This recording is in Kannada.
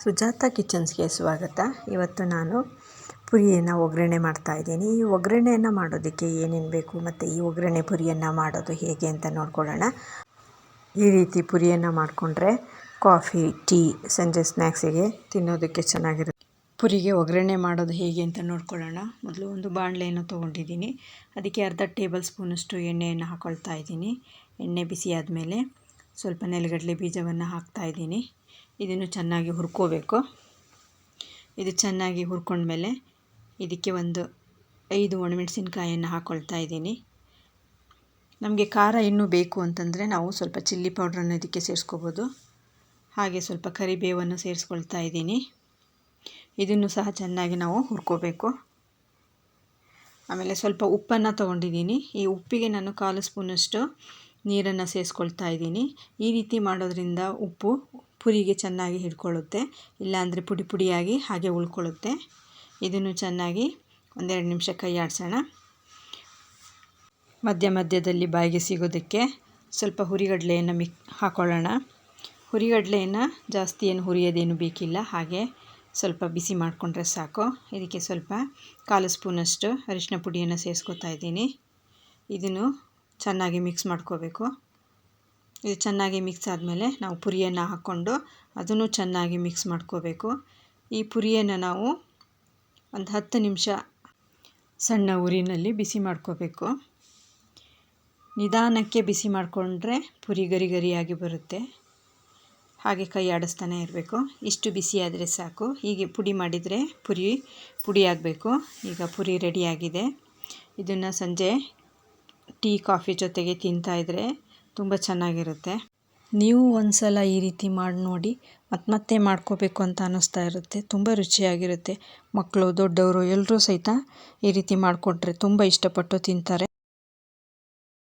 ಸುಜಾತ ಕಿಚನ್ಸ್ಗೆ ಸ್ವಾಗತ. ಇವತ್ತು ನಾನು ಪುರಿಯನ್ನು ಒಗ್ಗರಣೆ ಮಾಡ್ತಾಯಿದ್ದೀನಿ. ಈ ಒಗ್ಗರಣೆಯನ್ನು ಮಾಡೋದಕ್ಕೆ ಏನೇನು ಬೇಕು ಮತ್ತು ಈ ಒಗ್ಗರಣೆ ಪುರಿಯನ್ನು ಮಾಡೋದು ಹೇಗೆ ಅಂತ ನೋಡ್ಕೊಳ್ಳೋಣ. ಈ ರೀತಿ ಪುರಿಯನ್ನು ಮಾಡಿಕೊಂಡ್ರೆ ಕಾಫಿ, ಟೀ, ಸಂಜೆ ಸ್ನ್ಯಾಕ್ಸಿಗೆ ತಿನ್ನೋದಕ್ಕೆ ಚೆನ್ನಾಗಿರುತ್ತೆ. ಪುರಿಗೆ ಒಗ್ಗರಣೆ ಮಾಡೋದು ಹೇಗೆ ಅಂತ ನೋಡ್ಕೊಳ್ಳೋಣ. ಮೊದಲು ಒಂದು ಬಾಣಲೆಯನ್ನು ತೊಗೊಂಡಿದ್ದೀನಿ. ಅದಕ್ಕೆ ಅರ್ಧ ಟೇಬಲ್ ಸ್ಪೂನಷ್ಟು ಎಣ್ಣೆಯನ್ನು ಹಾಕ್ಕೊಳ್ತಾ ಇದ್ದೀನಿ. ಎಣ್ಣೆ ಬಿಸಿ ಆದಮೇಲೆ ಸ್ವಲ್ಪ ನೆಲಗಡಲೆ ಬೀಜವನ್ನು ಹಾಕ್ತಾಯಿದ್ದೀನಿ. ಇದನ್ನು ಚೆನ್ನಾಗಿ ಹುರ್ಕೋಬೇಕು. ಇದು ಚೆನ್ನಾಗಿ ಹುರ್ಕೊಂಡ್ಮೇಲೆ ಇದಕ್ಕೆ ಒಂದು 5 ಒಣಮೆಣಸಿನ್ಕಾಯನ್ನು ಹಾಕ್ಕೊಳ್ತಾ ಇದ್ದೀನಿ. ನಮಗೆ ಖಾರ ಇನ್ನೂ ಬೇಕು ಅಂತಂದರೆ ನಾವು ಸ್ವಲ್ಪ ಚಿಲ್ಲಿ ಪೌಡ್ರನ್ನು ಇದಕ್ಕೆ ಸೇರಿಸ್ಕೋಬೋದು. ಹಾಗೆ ಸ್ವಲ್ಪ ಕರಿಬೇವನ್ನು ಸೇರಿಸ್ಕೊಳ್ತಾ ಇದ್ದೀನಿ. ಇದನ್ನು ಸಹ ಚೆನ್ನಾಗಿ ನಾವು ಹುರ್ಕೋಬೇಕು. ಆಮೇಲೆ ಸ್ವಲ್ಪ ಉಪ್ಪನ್ನು ತೊಗೊಂಡಿದ್ದೀನಿ. ಈ ಉಪ್ಪಿಗೆ ನಾನು 1/4 ಸ್ಪೂನಷ್ಟು ನೀರನ್ನು ಸೇರಿಸ್ಕೊಳ್ತಾ ಇದ್ದೀನಿ. ಈ ರೀತಿ ಮಾಡೋದ್ರಿಂದ ಉಪ್ಪು ಪುರಿಗೆ ಚೆನ್ನಾಗಿ ಹಿಡ್ಕೊಳ್ಳುತ್ತೆ, ಇಲ್ಲಾಂದರೆ ಪುಡಿ ಪುಡಿಯಾಗಿ ಹಾಗೆ ಉಳ್ಕೊಳ್ಳುತ್ತೆ. ಇದನ್ನು ಚೆನ್ನಾಗಿ 1-2 ನಿಮಿಷ ಕೈ ಆಡಿಸೋಣ. ಮಧ್ಯ ಮಧ್ಯದಲ್ಲಿ ಬಾಯಿಗೆ ಸಿಗೋದಕ್ಕೆ ಸ್ವಲ್ಪ ಹುರಿಗಡಲೆಯನ್ನು ಹಾಕ್ಕೊಳ್ಳೋಣ. ಹುರಿಗಡಲೆಯನ್ನು ಜಾಸ್ತಿ ಏನು ಹುರಿಯೋದೇನು ಬೇಕಿಲ್ಲ, ಹಾಗೆ ಸ್ವಲ್ಪ ಬಿಸಿ ಮಾಡಿಕೊಂಡ್ರೆ ಸಾಕು. ಇದಕ್ಕೆ ಸ್ವಲ್ಪ 1/4 ಸ್ಪೂನಷ್ಟು ಅರಿಶಿನ ಪುಡಿಯನ್ನು ಸೇರಿಸ್ಕೊತಾ ಇದ್ದೀನಿ. ಇದನ್ನು ಚೆನ್ನಾಗಿ ಮಿಕ್ಸ್ ಮಾಡ್ಕೋಬೇಕು. ಇದು ಚೆನ್ನಾಗಿ ಮಿಕ್ಸ್ ಆದಮೇಲೆ ನಾವು ಪುರಿಯನ್ನು ಹಾಕ್ಕೊಂಡು ಅದನ್ನು ಚೆನ್ನಾಗಿ ಮಿಕ್ಸ್ ಮಾಡ್ಕೋಬೇಕು. ಈ ಪುರಿಯನ್ನು ನಾವು ಒಂದು 10 ನಿಮಿಷ ಸಣ್ಣ ಉರಿನಲ್ಲಿ ಬಿಸಿ ಮಾಡ್ಕೋಬೇಕು. ನಿಧಾನಕ್ಕೆ ಬಿಸಿ ಮಾಡಿಕೊಂಡ್ರೆ ಪುರಿ ಗರಿ ಗರಿಯಾಗಿ ಬರುತ್ತೆ. ಹಾಗೆ ಕೈ ಆಡಿಸ್ತಾನೆ ಇರಬೇಕು. ಇಷ್ಟು ಬಿಸಿ ಆದರೆ ಸಾಕು. ಹೀಗೆ ಪುಡಿ ಮಾಡಿದರೆ ಪುಡಿ ಆಗಬೇಕು. ಈಗ ಪುರಿ ರೆಡಿಯಾಗಿದೆ. ಇದನ್ನು ಸಂಜೆ ಟೀ, ಕಾಫಿ ಜೊತೆಗೆ ತಿಂತಾಯಿದ್ರೆ ತುಂಬ ಚೆನ್ನಾಗಿರುತ್ತೆ. ನೀವು ಒಂದು ಸಲ ಈ ರೀತಿ ಮಾಡಿ ನೋಡಿ, ಮತ್ತೆ ಮಾಡ್ಕೋಬೇಕು ಅಂತ ಅನ್ನಿಸ್ತಾ ಇರುತ್ತೆ. ತುಂಬ ರುಚಿಯಾಗಿರುತ್ತೆ. ಮಕ್ಕಳು, ದೊಡ್ಡವರು ಎಲ್ಲರೂ ಸಹಿತ ಈ ರೀತಿ ಮಾಡಿಕೊಟ್ರೆ ತುಂಬ ಇಷ್ಟಪಟ್ಟು ತಿಂತಾರೆ.